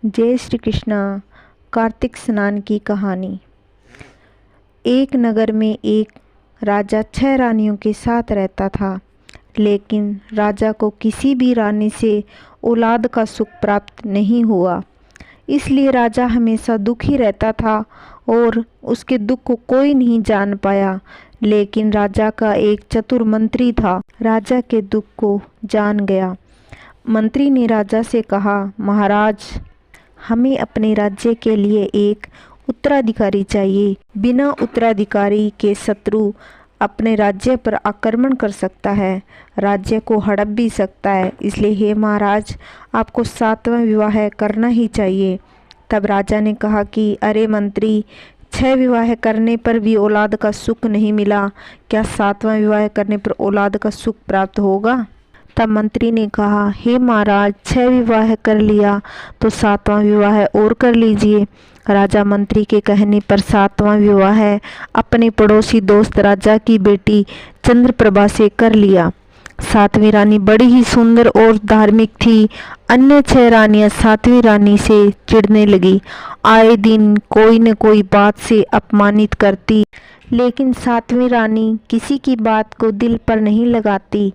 जय श्री कृष्णा। कार्तिक स्नान की कहानी। एक नगर में एक राजा 6 रानियों के साथ रहता था, लेकिन राजा को किसी भी रानी से औलाद का सुख प्राप्त नहीं हुआ। इसलिए राजा हमेशा दुखी रहता था और उसके दुख को कोई नहीं जान पाया। लेकिन राजा का एक चतुर मंत्री था, राजा के दुख को जान गया। मंत्री ने राजा से कहा, महाराज, हमें अपने राज्य के लिए एक उत्तराधिकारी चाहिए। बिना उत्तराधिकारी के शत्रु अपने राज्य पर आक्रमण कर सकता है, राज्य को हड़प भी सकता है। इसलिए हे महाराज, आपको 7वां विवाह करना ही चाहिए। तब राजा ने कहा कि अरे मंत्री, 6 विवाह करने पर भी औलाद का सुख नहीं मिला, क्या 7वां विवाह करने पर औलाद का सुख प्राप्त होगा? तब मंत्री ने कहा, हे महाराज, 6 विवाह कर लिया तो 7वां विवाह और कर लीजिए। राजा मंत्री के कहने पर 7वां विवाह अपने पड़ोसी दोस्त राजा की बेटी चंद्रप्रभा से कर लिया। 7वीं रानी बड़ी ही सुंदर और धार्मिक थी। अन्य 6 रानियां 7वीं रानी से चिढ़ने लगी। आए दिन कोई न कोई बात से अपमानित करती, लेकिन 7वीं रानी किसी की बात को दिल पर नहीं लगाती।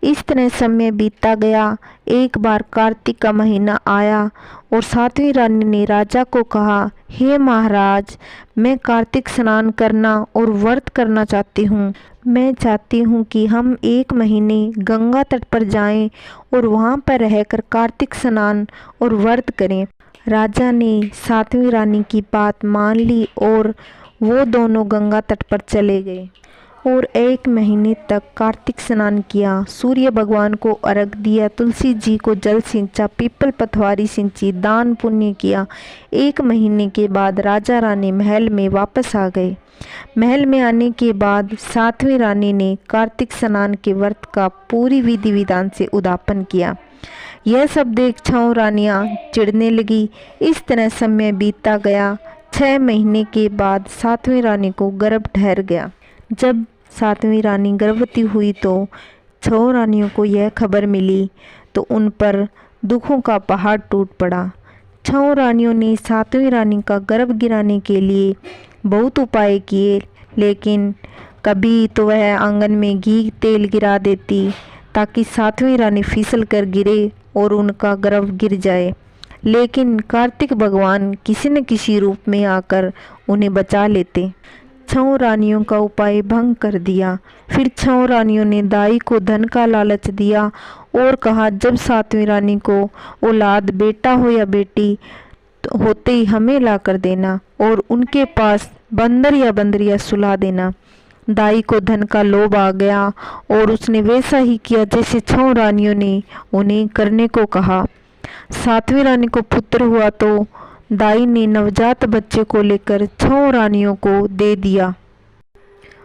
इस तरह समय बीतता गया। एक बार कार्तिक का महीना आया और 7वीं रानी ने राजा को कहा, हे महाराज, मैं कार्तिक स्नान करना और व्रत करना चाहती हूँ। मैं चाहती हूँ कि हम 1 महीने गंगा तट पर जाएं और वहाँ पर रहकर कार्तिक स्नान और व्रत करें। राजा ने 7वीं रानी की बात मान ली और वो दोनों गंगा तट पर चले गए और 1 महीने तक कार्तिक स्नान किया। सूर्य भगवान को अर्घ दिया, तुलसी जी को जल सिंचा, पीपल पथवारी सिंची, दान पुण्य किया। 1 महीने के बाद राजा रानी महल में वापस आ गए। महल में आने के बाद 7वीं रानी ने कार्तिक स्नान के व्रत का पूरी विधि विधान से उद्यापन किया। यह सब देख 6 रानियां चिढ़ने लगी। इस तरह समय बीतता गया। 6 महीने के बाद 7वीं रानी को गर्भ ठहर गया। जब 7वीं रानी गर्भवती हुई तो 6 रानियों को यह खबर मिली तो उन पर दुखों का पहाड़ टूट पड़ा। 6 रानियों ने 7वीं रानी का गर्भ गिराने के लिए बहुत उपाय किए, लेकिन कभी तो वह आंगन में घी तेल गिरा देती ताकि 7वीं रानी फिसल कर गिरे और उनका गर्भ गिर जाए। लेकिन कार्तिक भगवान किसी न किसी रूप में आकर उन्हें बचा लेते। 6 रानियों का उपाय भंग कर दिया। फिर 6 रानियों ने दाई को धन का लालच दिया और कहा, जब 7वीं रानी को औलाद बेटा हो या बेटी तो होते ही हमें ला कर देना और उनके पास बंदर या बंदरिया सुला देना। दाई को धन का लोभ आ गया और उसने वैसा ही किया जैसे 6 रानियों ने उन्हें करने को कहा। 7वीं रानी को पुत्र हुआ तो दाई ने नवजात बच्चे को लेकर 6 रानियों को दे दिया,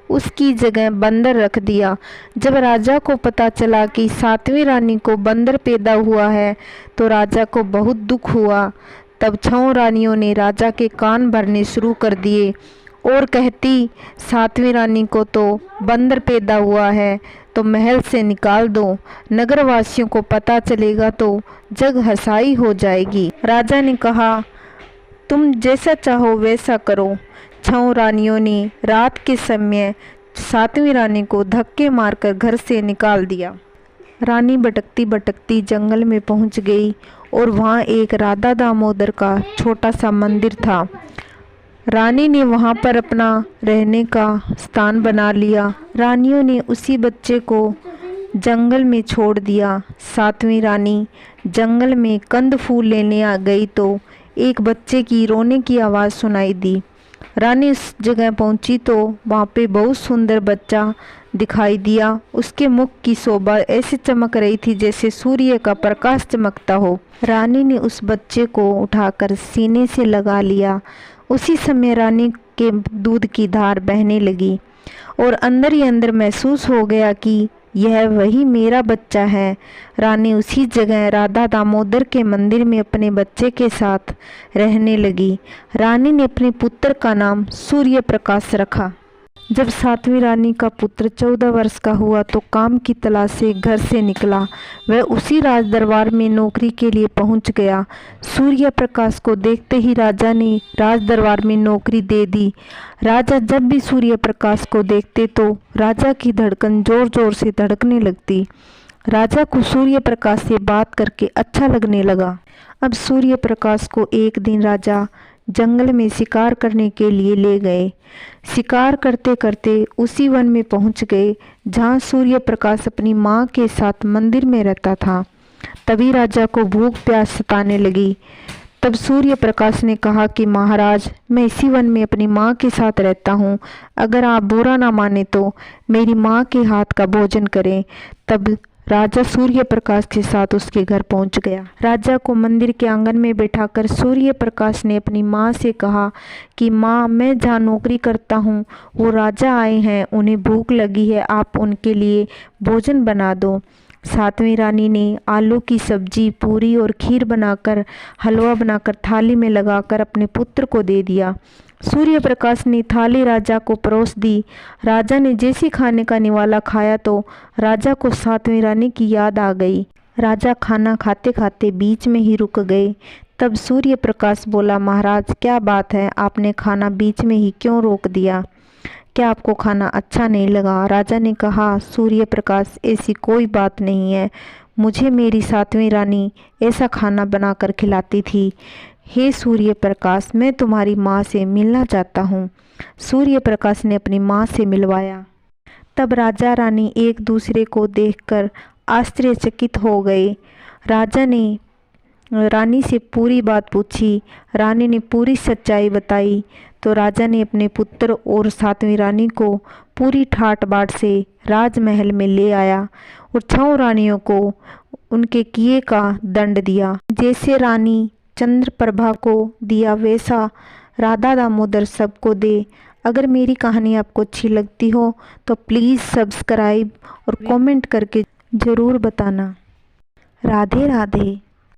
उसकी जगह बंदर रख दिया। जब राजा को पता चला कि 7वीं रानी को बंदर पैदा हुआ है तो राजा को बहुत दुख हुआ। तब 6 रानियों ने राजा के कान भरने शुरू कर दिए और कहती, 7वीं रानी को तो बंदर पैदा हुआ है तो महल से निकाल दो, नगरवासियों को पता चलेगा तो जग हंसाई हो जाएगी। राजा ने कहा, तुम जैसा चाहो वैसा करो। 6 रानियों ने रात के समय 7वीं रानी को धक्के मारकर घर से निकाल दिया। रानी भटकती भटकती जंगल में पहुंच गई और वहां एक राधा दामोदर का छोटा सा मंदिर था। रानी ने वहां पर अपना रहने का स्थान बना लिया। रानियों ने उसी बच्चे को जंगल में छोड़ दिया। 7वीं रानी जंगल में कंद फूल लेने आ गई तो एक बच्चे की रोने की आवाज़ सुनाई दी। रानी उस जगह पहुंची तो वहाँ पे बहुत सुंदर बच्चा दिखाई दिया। उसके मुख की शोभा ऐसे चमक रही थी जैसे सूर्य का प्रकाश चमकता हो। रानी ने उस बच्चे को उठाकर सीने से लगा लिया। उसी समय रानी के दूध की धार बहने लगी और अंदर ही अंदर महसूस हो गया कि यह वही मेरा बच्चा है। रानी उसी जगह राधा दामोदर के मंदिर में अपने बच्चे के साथ रहने लगी। रानी ने अपने पुत्र का नाम सूर्य प्रकाश रखा। जब सातवीं रानी का पुत्र 14 वर्ष का हुआ तो काम की तलाश से घर से निकला। वह उसी राज दरबार में नौकरी के लिए पहुंच गया। सूर्य प्रकाश को देखते ही राजा ने राज दरबार में नौकरी दे दी। राजा जब भी सूर्य प्रकाश को देखते तो राजा की धड़कन जोर जोर से धड़कने लगती। राजा को सूर्य प्रकाश से बात करके अच्छा लगने लगा। अब सूर्य प्रकाश को एक दिन राजा जंगल में शिकार करने के लिए ले गए। शिकार करते करते उसी वन में पहुंच गए जहां सूर्य प्रकाश अपनी मां के साथ मंदिर में रहता था। तभी राजा को भूख प्यास सताने लगी। तब सूर्य प्रकाश ने कहा कि महाराज, मैं इसी वन में अपनी मां के साथ रहता हूं, अगर आप बुरा ना माने तो मेरी मां के हाथ का भोजन करें। तब राजा सूर्य प्रकाश के साथ उसके घर पहुंच गया। राजा को मंदिर के आंगन में बैठाकर सूर्य प्रकाश ने अपनी मां से कहा कि मां, मैं जहाँ नौकरी करता हूँ वो राजा आए हैं, उन्हें भूख लगी है, आप उनके लिए भोजन बना दो। सातवीं रानी ने आलू की सब्जी, पूरी और खीर बनाकर, हलवा बनाकर थाली में लगाकर अपने पुत्र को दे दिया। सूर्य प्रकाश ने थाली राजा को परोस दी। राजा ने जैसे खाने का निवाला खाया तो राजा को सातवीं रानी की याद आ गई। राजा खाना खाते खाते बीच में ही रुक गए। तब सूर्य प्रकाश बोला, महाराज, क्या बात है, आपने खाना बीच में ही क्यों रोक दिया? क्या आपको खाना अच्छा नहीं लगा? राजा ने कहा, सूर्य प्रकाश, ऐसी कोई बात नहीं है, मुझे मेरी सातवीं रानी ऐसा खाना बनाकर खिलाती थी। हे सूर्य प्रकाश, मैं तुम्हारी माँ से मिलना चाहता हूँ। सूर्य प्रकाश ने अपनी माँ से मिलवाया। तब राजा रानी एक दूसरे को देखकर आश्चर्यचकित हो गए। राजा ने रानी से पूरी बात पूछी। रानी ने पूरी सच्चाई बताई तो राजा ने अपने पुत्र और सातवीं रानी को पूरी ठाट बाट से राजमहल में ले आया और 6 रानियों को उनके किए का दंड दिया। जैसे रानी चंद्रप्रभा को दिया वैसा राधा दामोदर सबको दे। अगर मेरी कहानी आपको अच्छी लगती हो तो प्लीज़ सब्सक्राइब और कमेंट करके ज़रूर बताना। राधे राधे।